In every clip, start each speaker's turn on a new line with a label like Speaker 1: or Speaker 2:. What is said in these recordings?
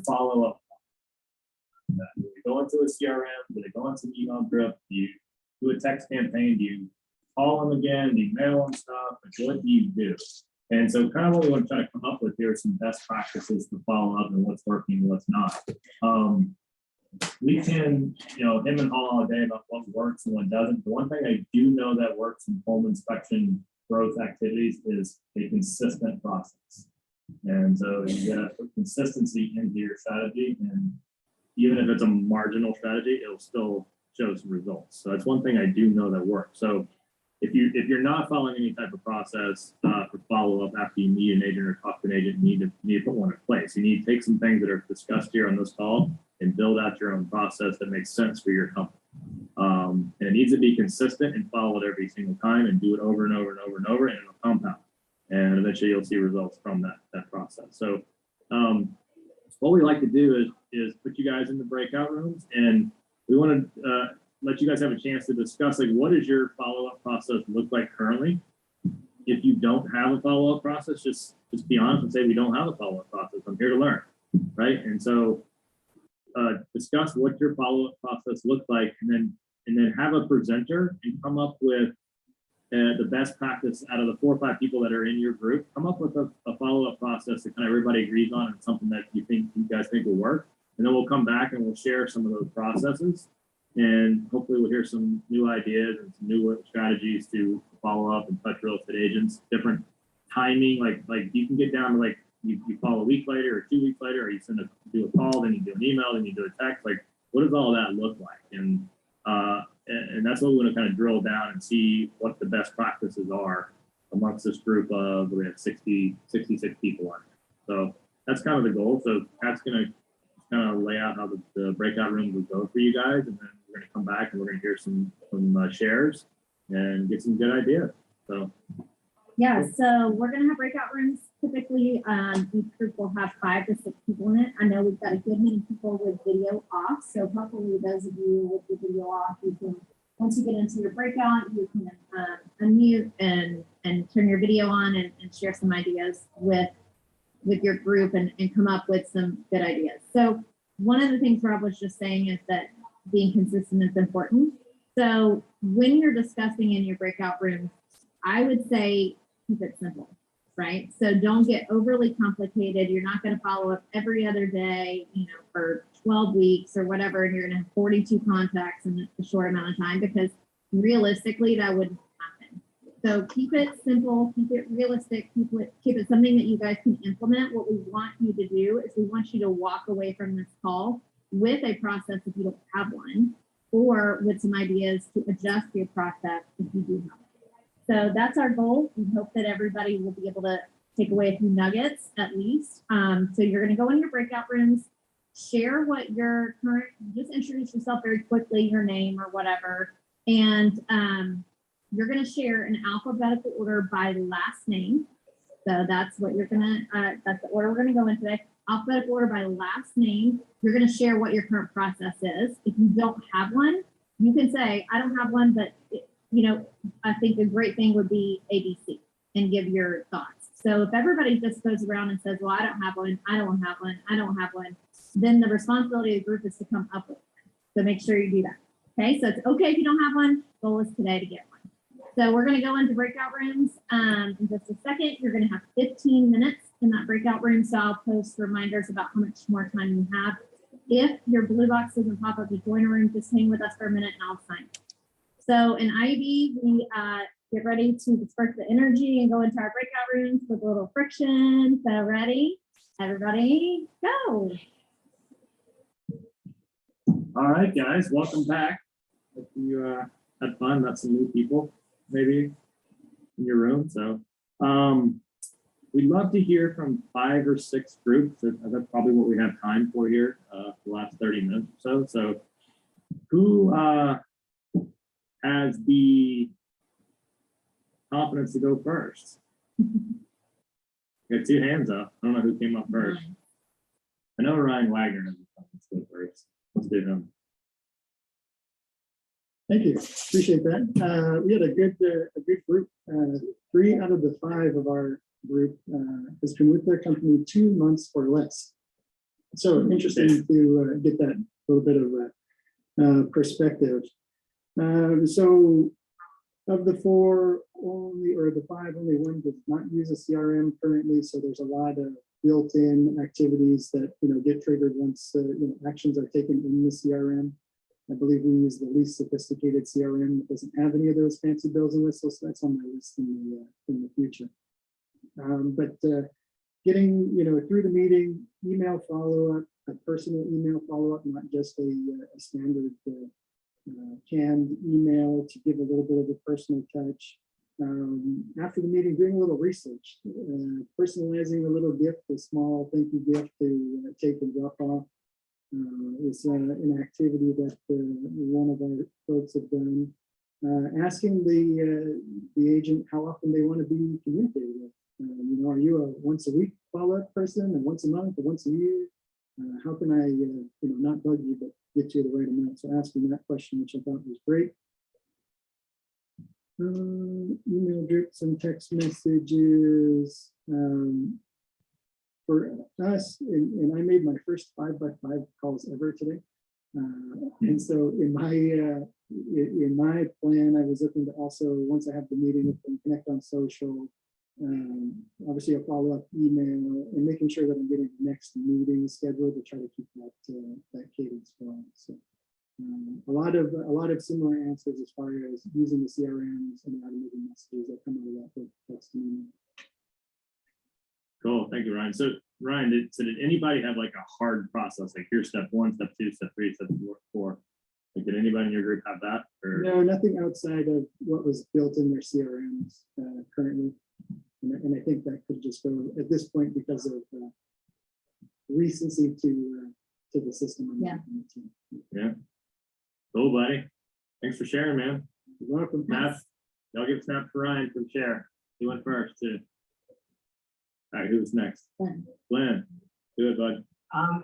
Speaker 1: follow up. Do they go into a CRM? Do they go into an email group? Do you do a text campaign? Do you call them again? Do you mail them stuff? Like, what do you do? And so kind of what we want to try to come up with here are some best practices to follow up and what's working and what's not. We can, him and haul all day about what works and what doesn't. The one thing I do know that works in home inspection growth activities is a consistent process. And so you got to put consistency into your strategy, and even if it's a marginal strategy, it'll still show some results. So that's one thing I do know that works. So if you're not following any type of process for follow-up after you meet an agent or talk to an agent, you need to put one in place. You need to take some things that are discussed here on this call and build out your own process that makes sense for your company. And it needs to be consistent and followed every single time, and do it over and over and over and over, and it'll compound. And eventually you'll see results from that process. So what we like to do is put you guys in the breakout rooms, and we want to let you guys have a chance to discuss, like, what does your follow-up process look like currently? If you don't have a follow-up process, just be honest and say, we don't have a follow-up process. I'm here to learn, right? And so discuss what your follow-up process looks like, and then have a presenter and come up with the best practice out of the 4 or 5 people that are in your group. Come up with a follow-up process that kind of everybody agrees on, and something that you guys think will work. And then we'll come back and we'll share some of those processes, and hopefully we'll hear some new ideas and some new strategies to follow up and touch real estate agents. Different timing, like you can get down to, like, you call a week later or 2 weeks later, or you do a call, then you do an email, then you do a text. Like, what does all that look like? And that's what we want to kind of drill down and see what the best practices are amongst this group of, we have 66 people on here. So that's kind of the goal. So that's going to kind of lay out how the breakout rooms will go for you guys. And then we're going to come back and we're going to hear some shares and get some good ideas. So
Speaker 2: yeah, so we're going to have breakout rooms. Typically, each group will have 5 to 6 people in it. I know we've got a good many people with video off. So hopefully those of you with the video off, you can, once you get into your breakout, you can unmute and turn your video on and share some ideas with your group and come up with some good ideas. So one of the things Rob was just saying is that being consistent is important. So when you're discussing in your breakout rooms, I would say keep it simple, right? So don't get overly complicated. You're not going to follow up every other day, for 12 weeks or whatever, and you're going to have 42 contacts in a short amount of time, because realistically that wouldn't happen. So keep it simple, keep it realistic, keep it something that you guys can implement. What we want you to do is we want you to walk away from this call with a process if you don't have one, or with some ideas to adjust your process if you do have it. So that's our goal. We hope that everybody will be able to take away a few nuggets at least. So you're going to go in your breakout rooms, share what your just introduce yourself very quickly, your name or whatever. And you're going to share in alphabetical order by last name. So that's what you're going to, that's the order we're going to go in today. Alphabetical order by last name. You're going to share what your current process is. If you don't have one, you can say, I don't have one, but I think a great thing would be ABC, and give your thoughts. So if everybody just goes around and says, well, I don't have one, I don't have one, I don't have one, then the responsibility of the group is to come up with one. So make sure you do that. Okay, so it's okay if you don't have one. Goal is today to get one. So we're going to go into breakout rooms in just a second. You're going to have 15 minutes in that breakout room. So I'll post reminders about how much more time you have. If your blue box doesn't pop up to join a room, just hang with us for a minute and I'll sign. So in IEB, we get ready to disperse the energy and go into our breakout rooms with a little friction. So ready? Everybody, go.
Speaker 1: all right, guys, welcome back. Hope you had fun, met some new people maybe in your room. So we'd love to hear from 5 or 6 groups. That's probably what we have time for here for the last 30 minutes or so. So who has the confidence to go first? Got 2 hands up. I don't know who came up first. I know Ryan Wagner has the confidence to go first. Let's do him.
Speaker 3: Thank you. Appreciate that. We had a good group. 3 out of the 5 of our group has been with their company 2 months or less. So interesting to get that little bit of perspective. So of the four, only, or the five, only one does not use a CRM currently. So there's a lot of built-in activities that get triggered once actions are taken in the CRM. I believe we use the least sophisticated CRM that doesn't have any of those fancy bells and whistles. So that's on my list in the future. But getting through the meeting, email follow-up, a personal email follow-up, not just a standard canned email to give a little bit of a personal touch. After the meeting, doing a little research, personalizing a little gift, a small thank you gift to take and drop off. It's an activity that one of our folks have done. Asking the agent how often they want to be communicated with. Are you a once a week follow-up person, and once a month, or once a year? How can I, not bug you, but get you the right amount? So asking that question, which I thought was great. Email drips and text messages. For us, and I made my first 5x5 calls ever today. And so in my plan, I was looking to also, once I have the meeting with them, connect on social, obviously a follow-up email, and making sure that I'm getting the next meeting scheduled to try to keep that cadence going. So a lot of similar answers as far as using the CRMs and automating messages that come out of that text and email.
Speaker 1: Cool, thank you, Ryan. So Ryan, did anybody have like a hard process? Like here's step 1, step 2, step 3, step 4. Like, did anybody in your group have that? Or?
Speaker 3: No, nothing outside of what was built in their CRMs currently. And I think that could just go at this point because of recency to the system.
Speaker 2: Yeah.
Speaker 1: Yeah. Cool, buddy. Thanks for sharing, man.
Speaker 3: You're welcome.
Speaker 1: Snap. Y'all give snap for Ryan from share. He went first too. All right, who's next? Glenn. Do it, bud.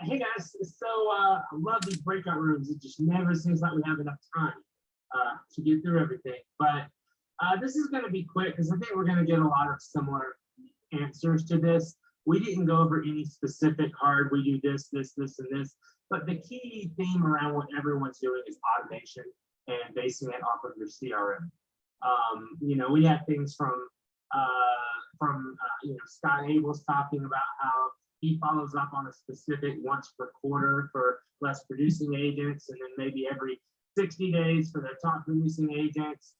Speaker 4: Hey guys, so I love these breakout rooms. It just never seems like we have enough time to get through everything. But this is going to be quick because I think we're going to get a lot of similar answers to this. We didn't go over any specific hard, we do this, this, this, and this. But the key theme around what everyone's doing is automation and basing it off of your CRM. We have things from Scott Abel's talking about how he follows up on a specific once per quarter for less producing agents, and then maybe every 60 days for their top producing agents.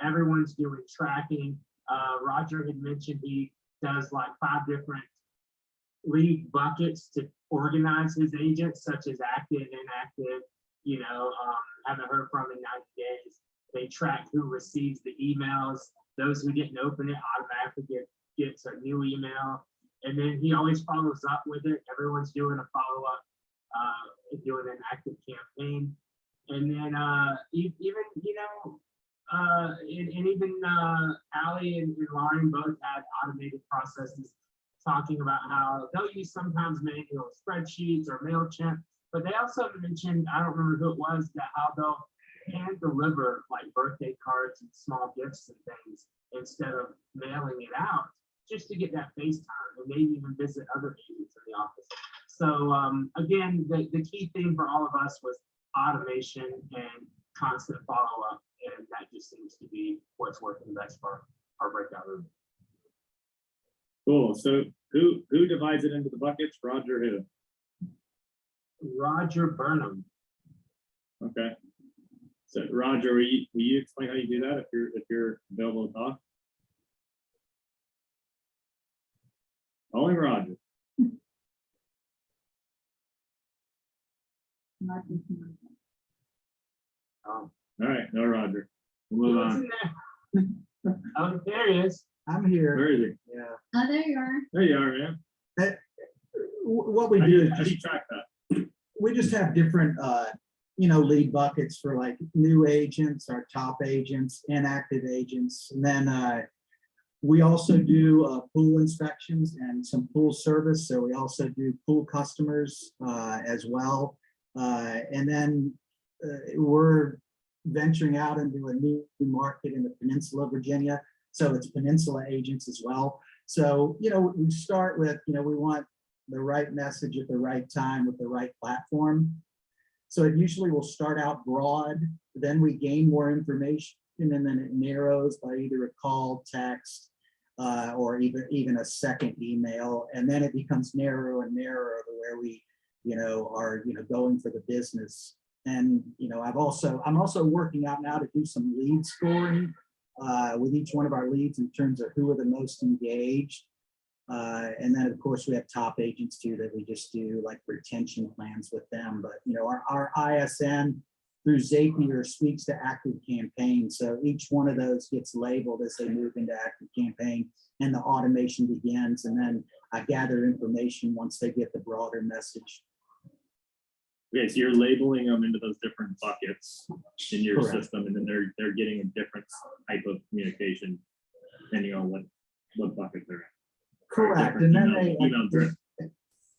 Speaker 4: Everyone's doing tracking. Roger had mentioned he does like 5 different lead buckets to organize his agents, such as active, inactive, haven't heard from in 90 days. They track who receives the emails. Those who didn't open it automatically gets a new email. And then he always follows up with it. Everyone's doing a follow-up, doing an active campaign. And then even Allie and Lauren both had automated processes talking about how they'll use sometimes manual spreadsheets or MailChimp, but they also mentioned, I don't remember who it was, that how they'll hand deliver like birthday cards and small gifts and things instead of mailing it out, just to get that face time and maybe even visit other agents in the office. So again, the key thing for all of us was automation and constant follow-up, and that just seems to be what's working best for our breakout room.
Speaker 1: Cool. So who divides it into the buckets? Roger who?
Speaker 4: Roger Burnham.
Speaker 1: Okay. So Roger, will you explain how you do that if you're available to talk? Only Roger.
Speaker 4: Oh.
Speaker 1: All right, no Roger. We'll move on.
Speaker 4: Oh, there he is.
Speaker 5: I'm here.
Speaker 1: Where is he?
Speaker 5: Yeah.
Speaker 2: Oh, there you are.
Speaker 1: There you are, man.
Speaker 5: What we
Speaker 1: How
Speaker 5: do is
Speaker 1: do you
Speaker 5: just,
Speaker 1: track that?
Speaker 5: we just have different, lead buckets for like new agents, our top agents, inactive agents. And then we also do pool inspections and some pool service. So we also do pool customers as well. And then we're venturing out into a new market in the Peninsula, Virginia. So it's Peninsula agents as well. So, we start with, we want the right message at the right time with the right platform. So it usually will start out broad, then we gain more information, and then it narrows by either a call, text, or even a second email, and then it becomes narrower and narrower to where we, are, going for the business. And, I'm also working out now to do some lead scoring with each one of our leads in terms of who are the most engaged. And then of course we have top agents too, that we just do like retention plans with them. But, our ISN through Zapier speaks to active campaign. So each one of those gets labeled as they move into active campaign and the automation begins. And then I gather information once they get the broader message.
Speaker 1: Okay, so you're labeling them into those different buckets in your
Speaker 5: Correct.
Speaker 1: system, and then they're getting a different type of communication depending on what bucket they're in.
Speaker 5: Correct.
Speaker 1: Different
Speaker 5: And then
Speaker 1: email drip.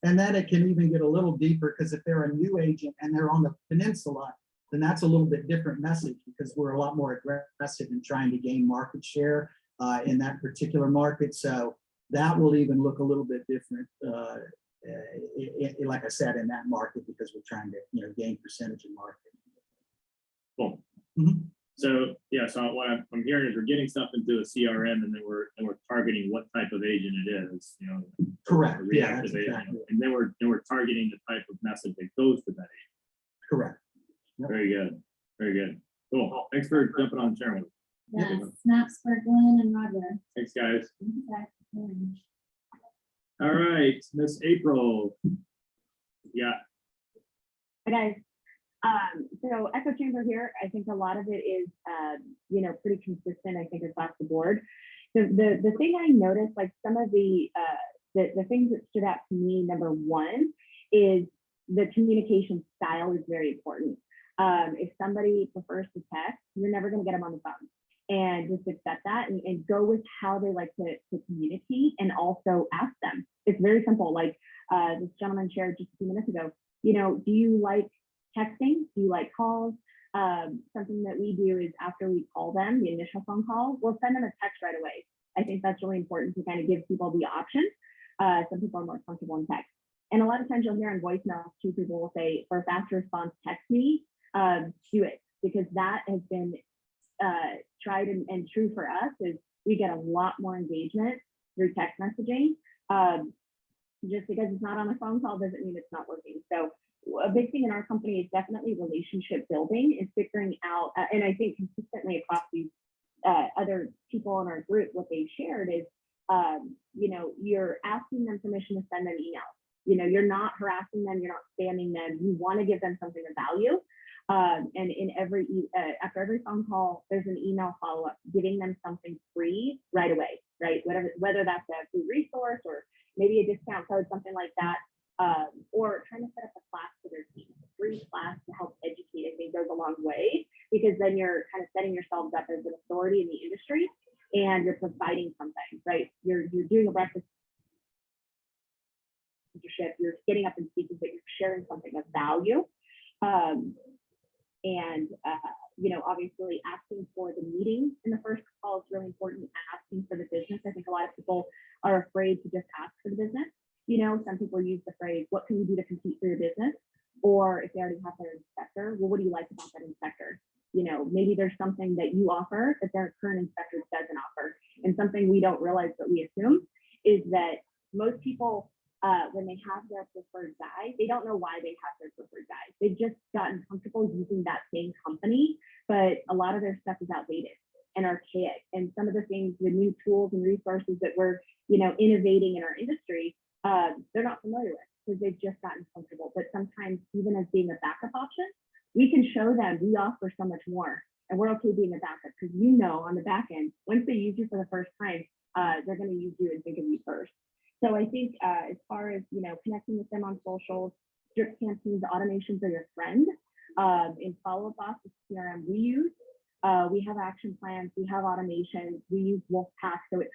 Speaker 5: and then it can even get a little deeper, because if they're a new agent and they're on the peninsula, then that's a little bit different message, because we're a lot more aggressive in trying to gain market share in that particular market. So that will even look a little bit different, like I said, in that market, because we're trying to gain percentage of market.
Speaker 1: Cool.
Speaker 5: Mhm.
Speaker 1: So yeah, so what I'm hearing is we're getting stuff into a CRM, and then we're targeting what type of agent it is,
Speaker 5: Correct.
Speaker 1: or
Speaker 5: Yeah, that's
Speaker 1: reactivate,
Speaker 5: exactly it.
Speaker 1: and then we're targeting the type of message that goes to that agent.
Speaker 5: Correct. Yep.
Speaker 1: Very good. Very good. Cool. Thanks for jumping on and sharing with us.
Speaker 2: Yes, snaps for Glenn and Roger.
Speaker 1: Thanks, guys.
Speaker 2: Okay.
Speaker 1: All right, Miss April. Yeah,
Speaker 6: Hi guys. So echo chamber here, I think a lot of it is, pretty consistent, I think, across the board. The thing I noticed, like some of the things that stood out to me, number one, is the communication style is very important. If somebody prefers to text, you're never going to get them on the phone. And just accept that and go with how they like to communicate, and also ask them. It's very simple. Like this gentleman shared just a few minutes ago, do you like texting? Do you like calls? Something that we do is after we call them, the initial phone call, we'll send them a text right away. I think that's really important to kind of give people the option. Some people are more comfortable in text. And a lot of times you'll hear in voicemails too, people will say, for a fast response, text me, do it. Because that has been tried and true for us, is we get a lot more engagement through text messaging. Just because it's not on a phone call doesn't mean it's not working. So a big thing in our company is definitely relationship building, and figuring out, and I think consistently across these other people in our group, what they shared is, you're asking them permission to send an email. You're not harassing them, you're not spamming them. You want to give them something of value. And in after every phone call, there's an email follow-up, giving them something free right away, right? Whether that's a free resource or maybe a discount code, something like that, or trying to set up a class for their team. A free class to help educate, I think, goes a long way, because then you're kind of setting yourselves up as an authority in the industry, and you're providing something, right? You're doing a breakfast leadership, you're getting up and speaking, but you're sharing something of value. Obviously asking for the meeting in the first call is really important. Asking for the business. I think a lot of people are afraid to just ask for the business. Some people use the phrase, what can we do to compete for your business? Or if they already have their inspector, well, what do you like about that inspector? Maybe there's something that you offer that their current inspector doesn't offer. And something we don't realize, but we assume, is that most people, when they have their preferred guy, they don't know why they have their preferred guy. They've just gotten comfortable using that same company, but a lot of their stuff is outdated and archaic. And some of the things, the new tools and resources that we're, innovating in our industry, they're not familiar with, because they've just gotten comfortable. But sometimes, even as being a backup option, we can show them we offer so much more, and we're okay being a backup, because on the back end, once they use you for the first time, they're going to use you and think of you first. So I think as far as, connecting with them on socials, drip campaigns, automations are your friend. In follow-up box, the CRM we use, we have action plans, we have automations, we use Wolfpack, so it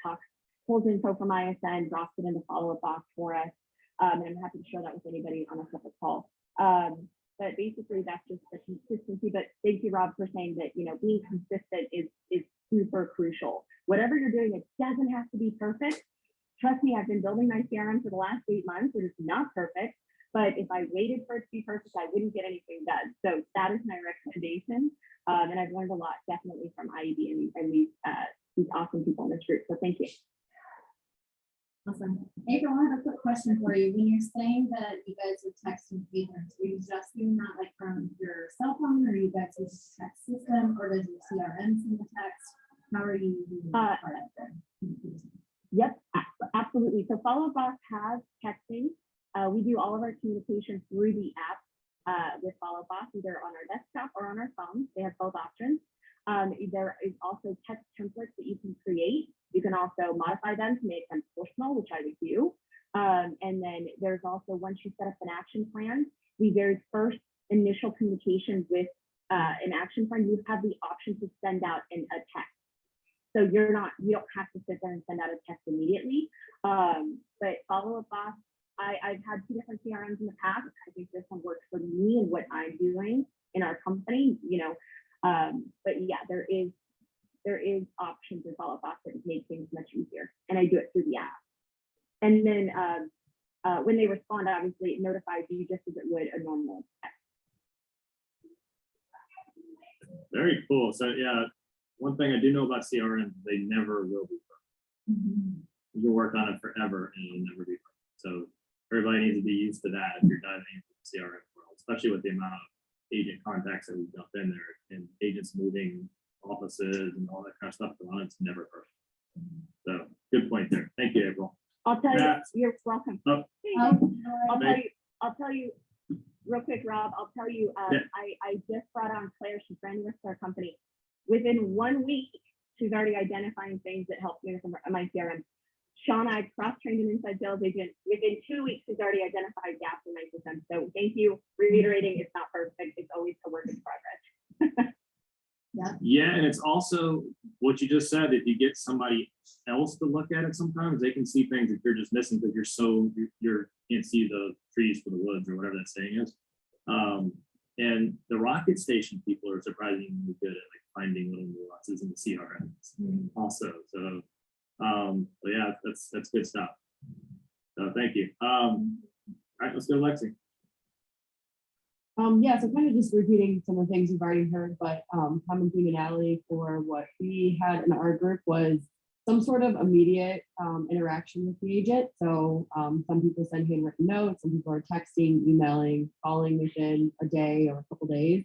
Speaker 6: pulls info from ISN, drops it into follow-up box for us. And I'm happy to share that with anybody on a separate call. But basically that's just the consistency. But thank you, Rob, for saying that, being consistent is super crucial. Whatever you're doing, it doesn't have to be perfect. trust me, I've been building my CRM for the last 8 months. It is not perfect, but if I waited for it to be perfect, I wouldn't get anything done. So that is my recommendation. And I've learned a lot definitely from IEB and these awesome people in this group. So thank you.
Speaker 2: Awesome. April, I have a quick question for you. When you're saying that you guys are texting agents, are you just doing that like from your cell phone, or you guys use a text system, or does your CRM send the text? How are you doing that part of it?
Speaker 6: Yep, absolutely. So Follow Up Boss has texting. We do all of our communication through the app with Follow Up Boss, either on our desktop or on our phone. They have both options. There is also text templates that you can create. You can also modify them to make them personal, which I would do. And then there's also, once you set up an action plan, the very first initial communication with an action plan, you have the option to send out a text. So you don't have to sit there and send out a text immediately. But Follow Up Boss, I've had 2 different CRMs in the past. I think this one works for me and what I'm doing in our company, but yeah, there is options in Follow Up Boss that make things much easier. And I do it through the app. And then when they respond, obviously it notifies you just as it would a normal text.
Speaker 1: Very cool. So yeah, one thing I do know about CRM, they never will be perfect. You can work on it forever and it'll never be perfect. So everybody needs to be used to that if you're diving into the CRM world, especially with the amount of agent contacts that we've dumped in there and agents moving offices and all that kind of stuff going on. It's never perfect. So good point there. Thank you, April.
Speaker 6: I'll tell
Speaker 1: Matt.
Speaker 6: you, you're welcome.
Speaker 1: Oh.
Speaker 6: I'll tell you real quick, Rob,
Speaker 1: Yeah.
Speaker 6: I just brought on Claire. She's brand new to our company. Within 1 week, she's already identifying things that help me with my CRM. Sean, I cross-trained an inside sales agent. Within 2 weeks, he's already identified gaps in my system. So thank you. Reiterating, it's not perfect. It's always a work in progress.
Speaker 1: Yeah, and it's also what you just said. If you get somebody else to look at it, sometimes they can see things that you're just missing because you can't see the trees for the woods or whatever that saying is. And the rocket station people are surprisingly good at like finding little nuances in the CRM also. So but yeah, that's good stuff. So thank you. All right, let's go to Lexi.
Speaker 7: Yeah, so kind of just repeating some of the things you've already heard, but common theme and Natalie for what we had in our group was some sort of immediate interaction with the agent. So some people send handwritten notes, some people are texting, emailing, calling within a day or a couple days.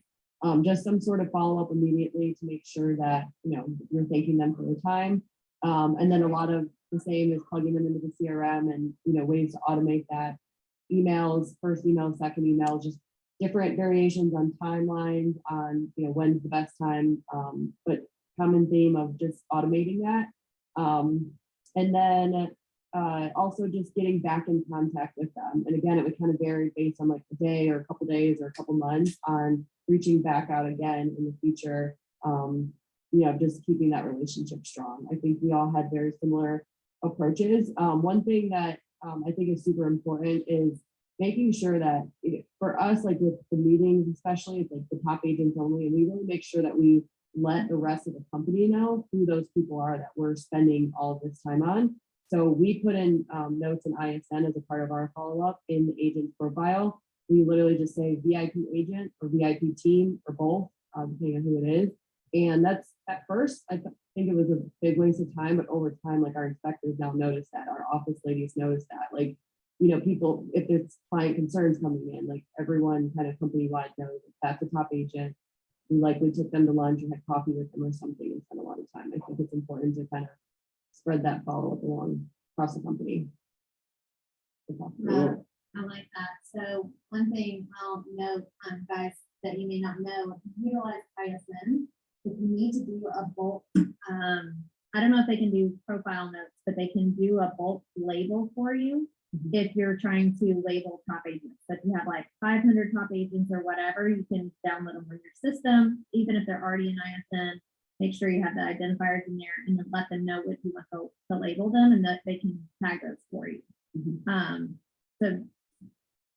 Speaker 7: Just some sort of follow-up immediately to make sure that you're thanking them for their time. And then a lot of the same is plugging them into the CRM and ways to automate that. Emails, first email, second email, just different variations on timelines on when's the best time, but common theme of just automating that. And then also just getting back in contact with them. And again, it would kind of vary based on like a day or a couple days or a couple months on reaching back out again in the future. Just keeping that relationship strong. I think we all had very similar approaches. One thing that I think is super important is making sure that for us, like with the meetings, especially it's like the top agents only, and we really make sure that we let the rest of the company know who those people are that we're spending all of this time on. So we put in notes in ISN as a part of our follow-up in the agent's profile. We literally just say VIP agent or VIP team or both, depending on who it is. And that's at first, I think it was a big waste of time, but over time, like our inspectors now notice that, our office ladies notice that, like, people, if it's client concerns coming in, like everyone kind of company-wide knows if that's a top agent. We likely took them to lunch and had coffee with them or something and spent a lot of time. I think it's important to kind of spread that follow-up along across the company.
Speaker 2: I like that. So one thing I'll note, guys, that you may not know, utilize ISN. If you need to do a bulk, I don't know if they can do profile notes, but they can do a bulk label for you if you're trying to label top agents. So if you have like 500 top agents or whatever, you can download them from your system, even if they're already in ISN. Make sure you have the identifiers in there and then let them know what you want to label them and that they can tag those for you. So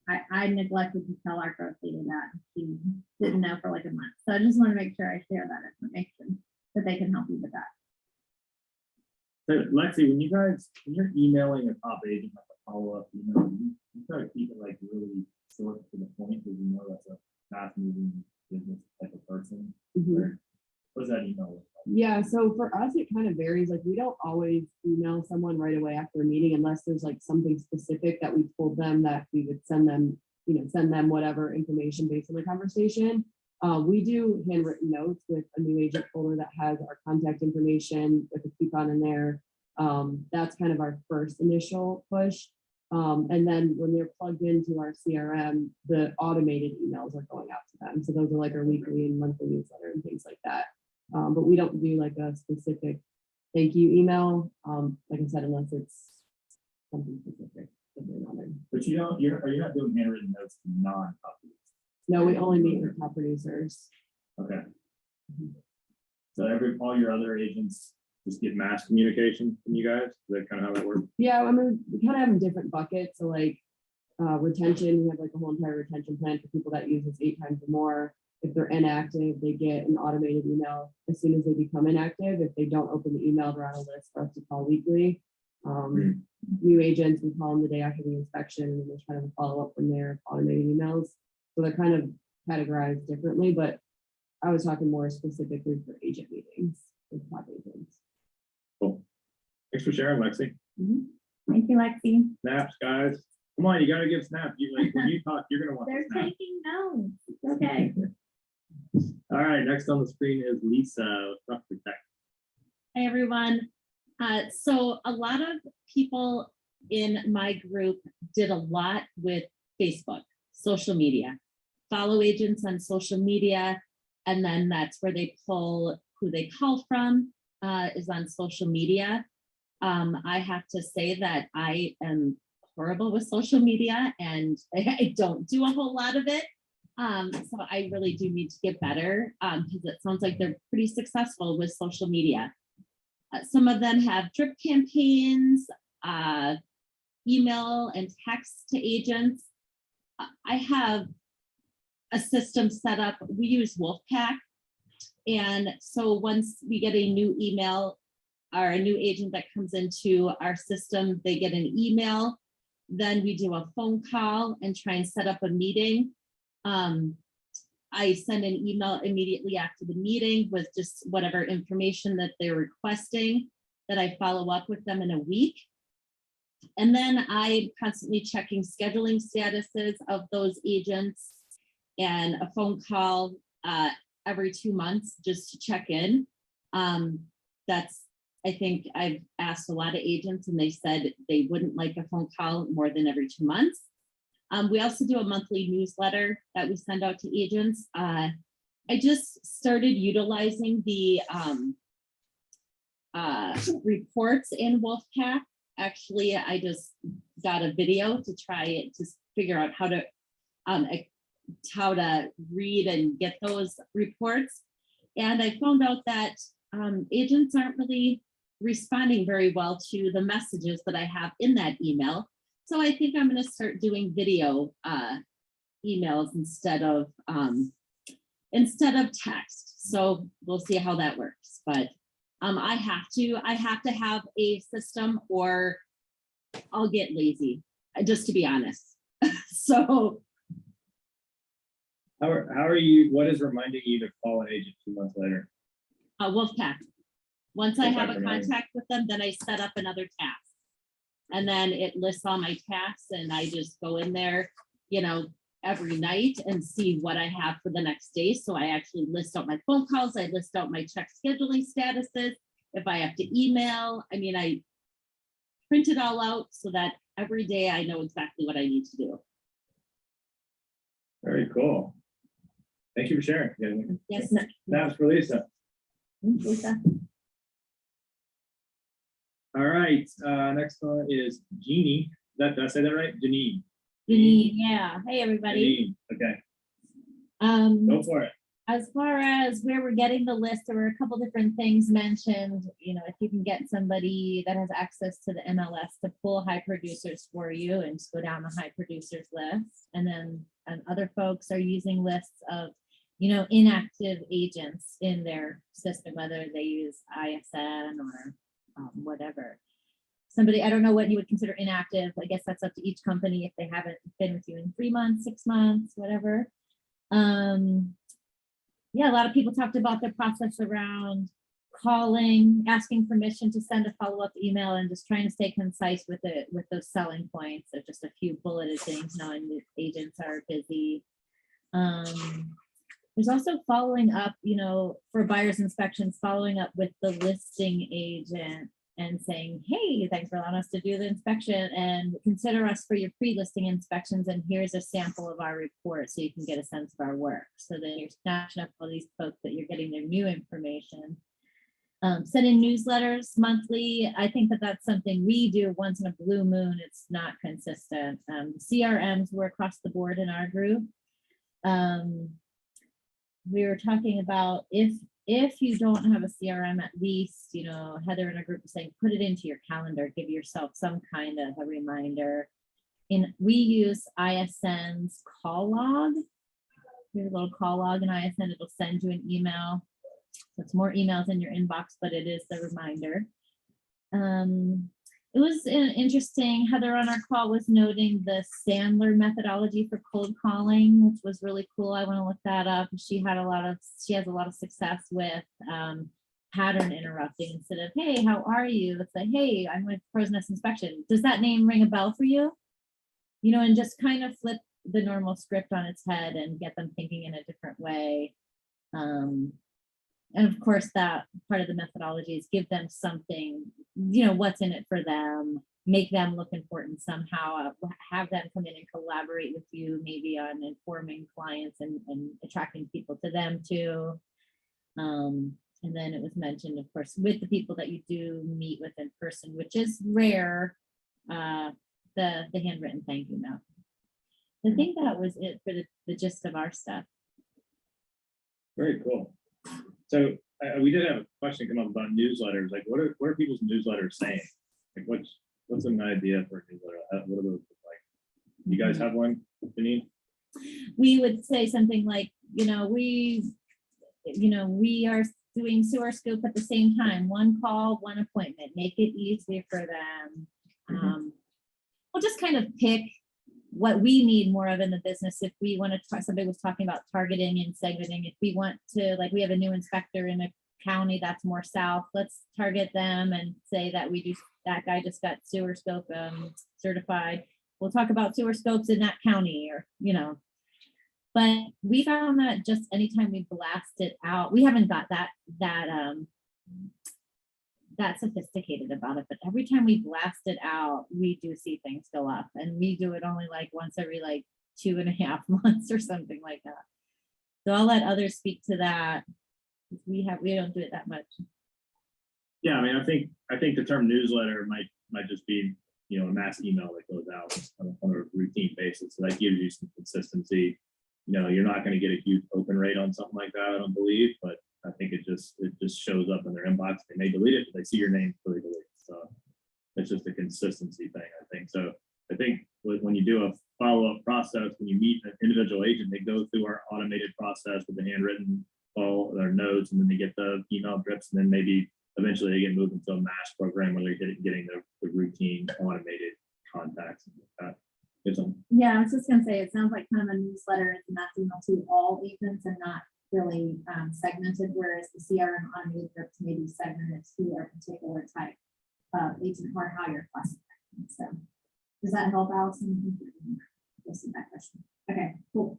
Speaker 2: I neglected to tell our growth leader that. She didn't know for like a month. So I just want to make sure I share that information that they can help you with that.
Speaker 1: So Lexi, when you're emailing a top agent, like a follow-up, you try to keep it like really short to the point, because you know that's a fast-moving business type of person.
Speaker 7: Mhm.
Speaker 1: Or what does that email look like?
Speaker 7: Yeah, so for us, it kind of varies. Like, we don't always email someone right away after a meeting unless there's like something specific that we told them that we would send them, send them whatever information based on the conversation. We do handwritten notes with a new agent folder that has our contact information with a coupon in there. That's kind of our first initial push. And then when they're plugged into our CRM, the automated emails are going out to them. So those are like our weekly and monthly newsletter and things like that. But we don't do like a specific thank you email. Like I said, unless it's something specific. that they wanted.
Speaker 1: But are you not doing handwritten notes to non-copies?
Speaker 7: No, we only meet with top producers.
Speaker 1: Okay. So all your other agents just get mass communication from you guys? Is that kind of how that works?
Speaker 7: Yeah, I mean, we kind of have them different buckets. So like retention, we have like a whole entire retention plan for people that use us 8 times or more. If they're inactive, they get an automated email as soon as they become inactive. If they don't open the email, they're on a list for us to call weekly. New agents, we call them the day after the inspection, and then there's kind of a follow-up from there, automated emails. So they're kind of categorized differently, but I was talking more specifically for agent meetings with top agents.
Speaker 1: Cool. Thanks for sharing, Lexi.
Speaker 2: Thank you, Lexi.
Speaker 1: Snaps, guys. Come on, you gotta give snaps. When you talk, you're gonna want
Speaker 2: They're
Speaker 1: to snap.
Speaker 2: taking notes. It's okay.
Speaker 1: All right, next on the screen is Lisa with Rough Protect.
Speaker 8: Hi, everyone. So a lot of people in my group did a lot with Facebook, social media, follow agents on social media, and then that's where they pull who they call from is on social media. I have to say that I am horrible with social media and I don't do a whole lot of it. So I really do need to get better because it sounds like they're pretty successful with social media. Some of them have drip campaigns, email and text to agents. I have a system set up. We use Wolfpack. And so once we get a new email or a new agent that comes into our system, they get an email. Then we do a phone call and try and set up a meeting. I send an email immediately after the meeting with just whatever information that they're requesting, that I follow up with them in a week. And then I'm constantly checking scheduling statuses of those agents and a phone call every 2 months just to check in. I think I've asked a lot of agents and they said they wouldn't like a phone call more than every 2 months. We also do a monthly newsletter that we send out to agents. I just started utilizing the reports in Wolfpack. Actually, I just got a video to try it to figure out how to read and get those reports. And I found out that agents aren't really responding very well to the messages that I have in that email. So I think I'm going to start doing video emails instead of text. So we'll see how that works. But I have to have a system or I'll get lazy, just to be honest. So
Speaker 1: How are you? What is reminding you to call an agent 2 months later?
Speaker 8: Wolfpack. Once I have a
Speaker 1: Wolfpack reminds-
Speaker 8: contact with them, then I set up another task. And then it lists all my tasks and I just go in there, every night and see what I have for the next day. So I actually list out my phone calls. I list out my check scheduling statuses. If I have to email, I print it all out so that every day I know exactly what I need to do.
Speaker 1: Very cool. Thank you for sharing.
Speaker 8: Yes.
Speaker 1: Snaps for Lisa.
Speaker 2: Lisa.
Speaker 1: All right, next one is Jeannie. Did I say that right? Janine.
Speaker 2: Yeah. Hey, everybody.
Speaker 1: Janine. Okay, go for it.
Speaker 2: As far as where we're getting the list, there were a couple different things mentioned. If you can get somebody that has access to the MLS to pull high producers for you and just go down the high producers list. And then other folks are using lists of, inactive agents in their system, whether they use ISN or whatever. Somebody, I don't know what you would consider inactive. I guess that's up to each company if they haven't been with you in 3 months, 6 months, whatever. Yeah, a lot of people talked about the process around calling, asking permission to send a follow-up email, and just trying to stay concise with it, with those selling points of just a few bulleted things, knowing that agents are busy. There's also following up, you know, for buyer's inspections, following up with the listing agent and saying, hey, thanks for allowing us to do the inspection and consider us for your pre-listing inspections. And here's a sample of our report so you can get a sense of our work. So then you're snatching up all these folks that you're getting their new information. Sending newsletters monthly. I think that that's something we do once in a blue moon. It's not consistent. CRMs were across the board in our group. We were talking about if you don't have a CRM, at least, you know, Heather in our group was saying, put it into your calendar, give yourself some kind of a reminder. We use ISN's call log. Here's a little call log in ISN. It'll send you an email. So it's more emails in your inbox, but it is the reminder. It was interesting. Heather on our call was noting the Sandler methodology for cold calling, which was really cool. I want to look that up. She has a lot of success with pattern interrupting instead of, hey, how are you? It's like, hey, I'm with Pros Nest Inspection. Does that name ring a bell for you? You know, and just kind of flip the normal script on its head and get them thinking in a different way. And of course, that part of the methodology is give them something, you know, what's in it for them, make them look important somehow, have them come in and collaborate with you, maybe on informing clients and attracting people to them too. And then it was mentioned, of course, with the people that you do meet with in person, which is rare, the handwritten thank you note. I think that was it for the gist of our stuff.
Speaker 1: Very cool. So we did have a question come up about newsletters. Like, what are people's newsletters saying? Like, what's an idea for a newsletter? What are those like? You guys have one, Janine?
Speaker 2: We would say something like, we are doing sewer scoop at the same time, one call, one appointment, make it easy for them. We'll just kind of pick what we need more of in the business. If we want to, somebody was talking about targeting and segmenting. If we want to, like, we have a new inspector in a county that's more south, let's target them and say that that guy just got sewer scope certified. We'll talk about sewer scopes in that county, or, but we found that just anytime we blast it out, we haven't got that sophisticated about it, but every time we blast it out, we do see things go up, and we do it only like once every like 2.5 months or something like that. So I'll let others speak to that. We don't do it that much.
Speaker 1: Yeah, I mean, I think the term newsletter might just be, a mass email that goes out on a routine basis. So that gives you some consistency. You're not going to get a huge open rate on something like that, I don't believe, but I think it just shows up in their inbox. They may delete it, but they see your name before they delete it. So it's just a consistency thing, I think. So I think when you do a follow-up process, when you meet an individual agent, they go through our automated process with the handwritten call, their notes, and then they get the email drips, and then maybe eventually they get moved into a mass program where they're getting the routine automated contacts and like that.
Speaker 2: Yeah, I was just gonna say, it sounds like kind of a newsletter, and that's email to all agents and not really segmented, whereas the CRM automated drips maybe segmented to a particular type of agent or how you're classifying. So does that help, Allison? Yes, that question. Okay, cool.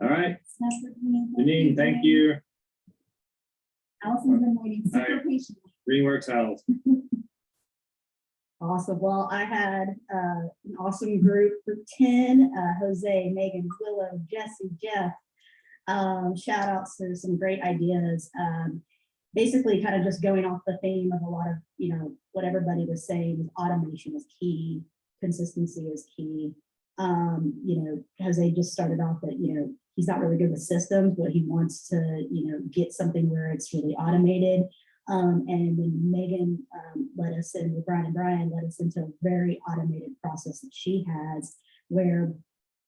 Speaker 1: All right,
Speaker 2: That's with me.
Speaker 1: Janine, thank you.
Speaker 2: Allison's been waiting super
Speaker 1: All right.
Speaker 2: patiently.
Speaker 1: Greenworks House.
Speaker 9: Awesome. Well, I had an awesome group for 10, Jose, Megan, Willow, Jesse, Jeff. Shout outs to some great ideas. Basically kind of just going off the theme of a lot of, what everybody was saying, automation is key, consistency is key. Jose just started off that, he's not really good with systems, but he wants to, get something where it's really automated. And then Megan led us in, with Brian and Brian led us into a very automated process that she has, where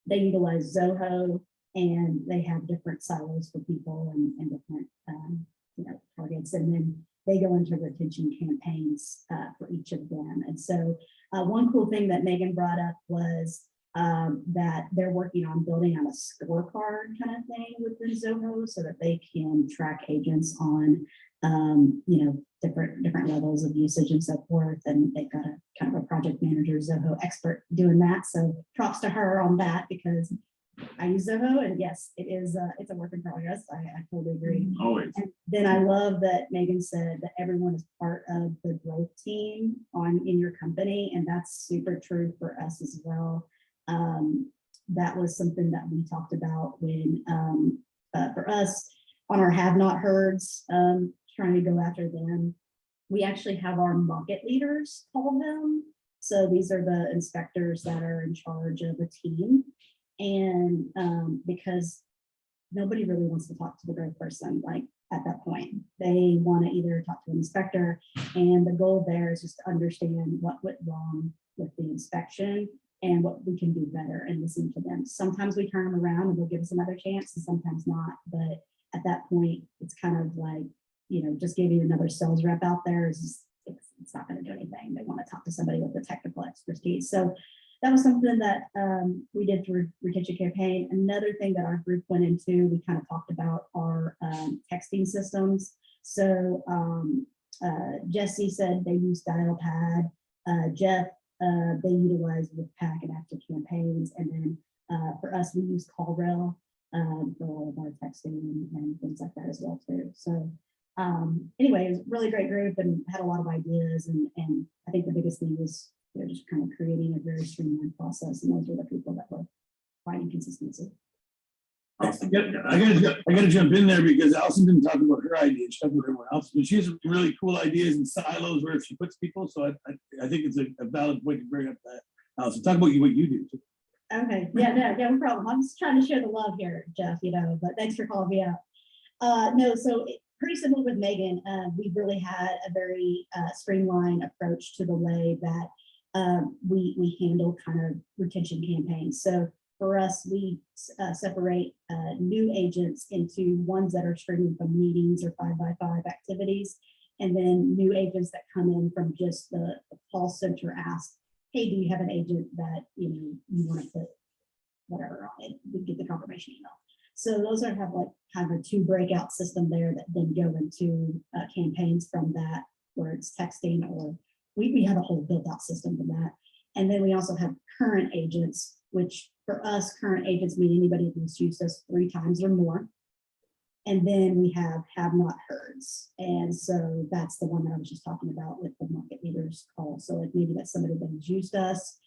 Speaker 9: they utilize Zoho, and they have different silos for people and different targets. And then they go into retention campaigns for each of them. And so one cool thing that Megan brought up was that they're working on building out a scorecard kind of thing within Zoho so that they can track agents on, you know, different levels of usage and so forth. And they've got a kind of a project manager, Zoho expert doing that. So props to her on that, because I use Zoho, and yes, it is, it's a work in progress. I totally agree.
Speaker 1: Always.
Speaker 9: And then I love that Megan said that everyone is part of the growth team in your company, and that's super true for us as well. That was something that we talked about when, for us, on our have not heards, trying to go after them. We actually have our market leaders call them. So these are the inspectors that are in charge of a team. And because nobody really wants to talk to the growth person, like at that point, they want to either talk to an inspector, and the goal there is just to understand what went wrong with the inspection and what we can do better and listen to them. Sometimes we turn them around and they'll give us another chance, and sometimes not. But at that point, it's kind of like, you know, just giving another sales rep out there is just, it's not going to do anything. They want to talk to somebody with the technical expertise. So that was something that we did through retention campaign. Another thing that our group went into, we kind of talked about our texting systems. So Jesse said they use Dialpad. Jeff, they utilize WithPack and Active Campaigns. And then for us, we use CallRail for all of our texting and things like that as well too. So anyway, it was a really great group and had a lot of ideas. And I think the biggest thing was they're just kind of creating a very streamlined process. And those are the people that were finding consistency.
Speaker 10: I gotta jump in there because Allison didn't talk about her ideas, she talked about everyone else, but she has some really cool ideas and silos where she puts people. So I think it's a valid point to bring up that. Allison, talk about what you do.
Speaker 9: Okay, yeah, no problem. I'm just trying to share the love here, Jeff, you know, but thanks for calling me out. No, so pretty similar with Megan, we really had a very streamlined approach to the way that we handle kind of retention campaigns. So for us, we separate new agents into ones that are streaming from meetings or 5x5 activities, and then new agents that come in from just the call center ask, hey, do you have an agent that you want to put whatever on it? We get the confirmation email. So those are have like kind of a 2 breakout system there that then go into campaigns from that, where it's texting, or we have a whole built out system for that. And then we also have current agents, which for us, current agents mean anybody who's used us 3 times or more. And then we have not heards. And so that's the one that I was just talking about with the market leaders call. So like maybe that's somebody that has used us.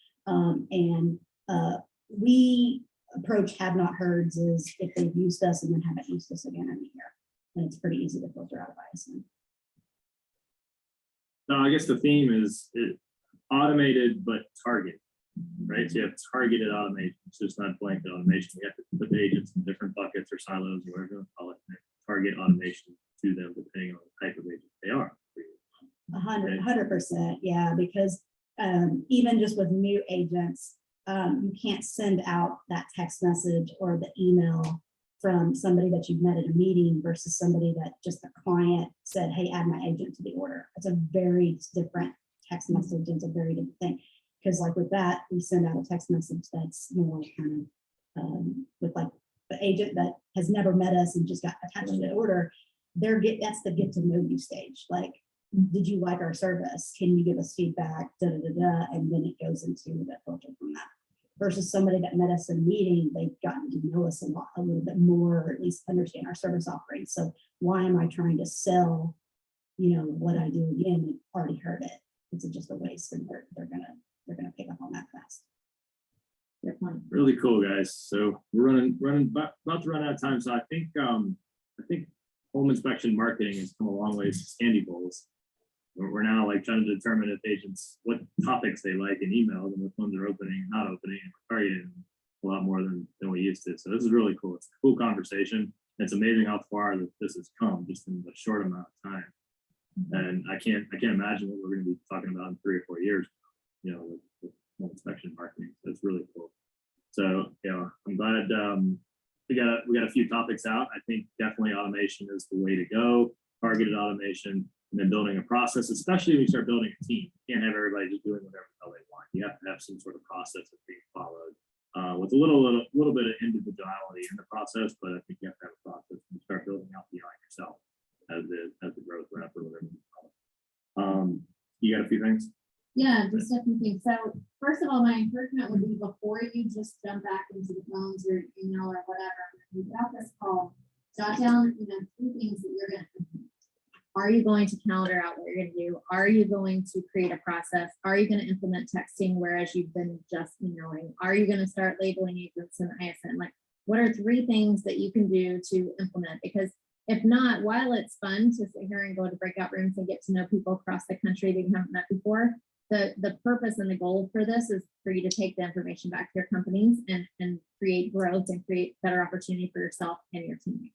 Speaker 9: We approach have not heards is if they've used us and then haven't used us again in a year. And it's pretty easy to filter out of ISN.
Speaker 1: So I guess the theme is automated but targeted, right? So you have targeted automation. It's just not blanket automation. We have to put the agents in different buckets or silos or whatever you call it. Target automation to them depending on the type of agent they are.
Speaker 9: 100%, yeah, because even just with new agents, you can't send out that text message or the email from somebody that you've met at a meeting versus somebody that just the client said, hey, add my agent to the order. It's a very different text message. It's a very different thing. Because like with that, we send out a text message that's more kind of with like the agent that has never met us and just got attached to the order. That's the get to know you stage. Like, did you like our service? Can you give us feedback? And then it goes into the filter from that. Versus somebody that met us in a meeting, they've gotten to know us a little bit more, or at least understand our service offerings. So why am I trying to sell, what I do again? You've already heard it. It's just a waste, and they're gonna pick up on that fast.
Speaker 1: Really cool, guys. So we're about to run out of time. So I think home inspection marketing has come a long way since Candy Bowls. We're now like trying to determine if agents what topics they like in emails and which ones are opening and not opening, and we're targeting a lot more than we used to. So this is really cool. It's a cool conversation. It's amazing how far that this has come just in a short amount of time. And I can't imagine what we're going to be talking about in 3 or 4 years, with home inspection marketing. So it's really cool. So I'm glad we got a few topics out. I think definitely automation is the way to go. Targeted automation. and then building a process, especially when you start building a team. You can't have everybody just doing whatever the hell they want. You have to have some sort of process that's being followed with a little bit of individuality in the process, but I think you have to have a process and start building out beyond yourself as the growth rep or whatever you call it. You got a few things?
Speaker 2: Yeah, just a few things. So first of all, my encouragement would be before you just jump back into the phones or email or whatever, when you got this call, jot down, 3 things that you're gonna implement. Are you going to calendar out what you're gonna do? Are you going to create a process? Are you gonna implement texting whereas you've been just emailing? Are you gonna start labeling agents in ISN? Like, what are 3 things that you can do to implement? Because if not, while it's fun to sit here and go to breakout rooms and get to know people across the country that you haven't met before, the purpose and the goal for this is for you to take the information back to your companies and create growth and create better opportunity for yourself and your teammates.